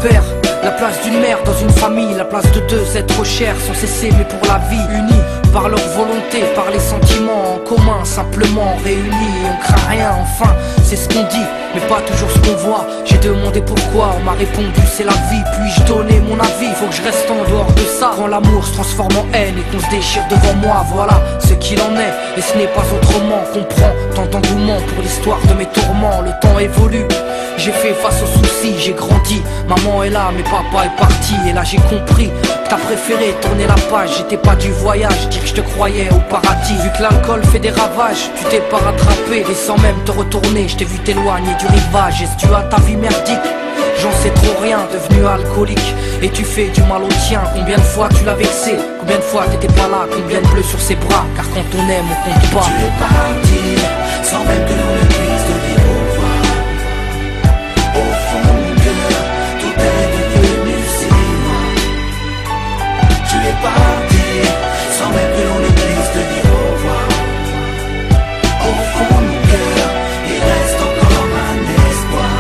père, la place d'une mère dans une famille, la place de deux êtres chers sans cesser mais pour la vie, unis par leur volonté, par les sentiments en commun, simplement réunis, on craint rien, enfin, c'est ce qu'on dit, mais pas toujours ce qu'on voit. J'ai demandé pourquoi, on m'a répondu c'est la vie, puis-je donner mon avis, faut que je reste en dehors de ça. Quand l'amour se transforme en haine et qu'on se déchire devant moi, voilà ce qu'il en est, et ce n'est pas autrement. Comprends tant d'engouement pour l'histoire de mes tourments, le temps évolue. J'ai fait face aux soucis, j'ai grandi. Maman est là, mais papa est parti. Et là j'ai compris que t'as préféré tourner la page. J'étais pas du voyage, dire que je te croyais au paradis. Vu que l'alcool fait des ravages, tu t'es pas rattrapé. Et sans même te retourner, je t'ai vu t'éloigner du rivage. Est-ce dû à ta vie merdique? J'en sais trop rien, devenu alcoolique. Et tu fais du mal au tien. Combien de fois tu l'as vexé? Combien de fois t'étais pas là? Combien de bleus sur ses bras? Car quand on aime, on compte pas. Tu es parti, sans même que l'on ne puisse te dire au revoir. Au fond de mon cœur, tout est devenu si loin. Tu es parti, sans même que l'on ne puisse te dire au revoir. Au fond de mon cœur, il reste encore un espoir.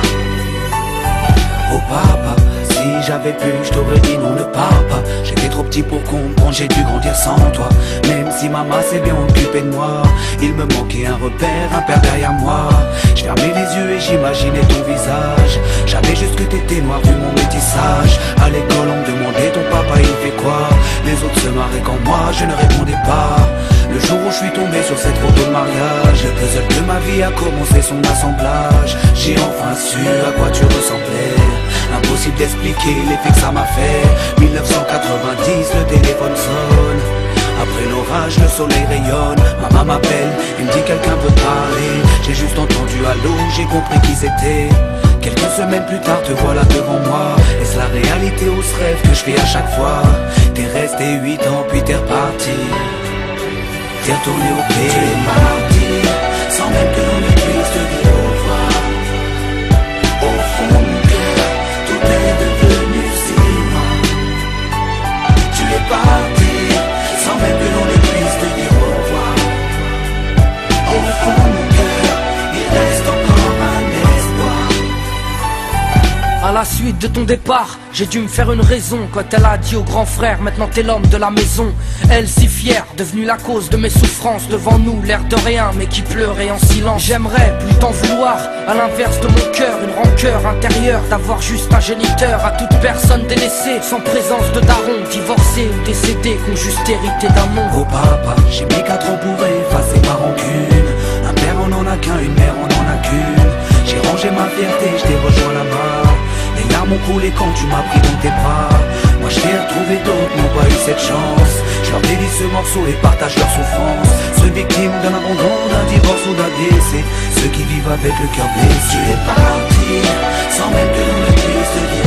Oh papa, si j'avais pu, je t'aurais dit non, ne pars pas. J'étais trop petit pour comprendre, j'ai dû grandir sans toi. Même si maman s'est bien occupée de moi, il me manquait un repère, un père derrière moi. Je fermais les yeux et j'imaginais ton visage. J'avais juste que t'étais noir vu mon métissage. À l'école on me demandait ton papa il fait quoi. Les autres se marraient quand moi je ne répondais pas. Le jour où je suis tombé sur cette photo de mariage, le puzzle de ma vie a commencé son assemblage. J'ai enfin su à quoi tu ressemblais. Impossible d'expliquer l'effet que ça m'a fait. 1990, le téléphone sonne. Après l'orage, le soleil rayonne. Maman m'appelle, il me dit quelqu'un veut parler. J'ai juste entendu allô, j'ai compris qui c'était. Quelques semaines plus tard, te voilà devant moi. Est-ce la réalité ou ce rêve que je fais à chaque fois? T'es resté 8 ans, puis t'es reparti. T'es retourné au pays. Tu es parti, sans même que l'on ne puisse te dire au revoir. Au fond de mon cœur, tout est devenu si loin. Tu es parti, sans même que l'on ne puisse te dire au revoir. Au fond de mon cœur, il reste encore un espoir. À la suite de ton départ, j'ai dû me faire une raison quand elle a dit au grand frère, maintenant t'es l'homme de la maison. Elle si fière, devenue la cause de mes souffrances. Devant nous, l'air de rien, mais qui pleurait en silence. J'aimerais plus t'en vouloir, à l'inverse de mon cœur. Une rancœur intérieure, d'avoir juste un géniteur. À toute personne délaissée, sans présence de daron. Divorcé ou décédé, qu'on juste hérité d'un nom. Oh papa, j'ai mis 4 ans pour effacer ma rancune. Un père on en a qu'un, une mère on en a qu'une. J'ai rangé ma fierté, je t'ai rejoint là-bas. Les larmes ont coulé quand tu m'as pris dans tes bras. Moi je t'ai retrouvé, d'autres n'ont pas eu cette chance. Je leur dédie ce morceau et partage leur souffrance. Ceux victimes d'un abandon, d'un divorce ou d'un décès. Ceux qui vivent avec le cœur blessé. Tu es parti, sans même que l'on ne puisse te dire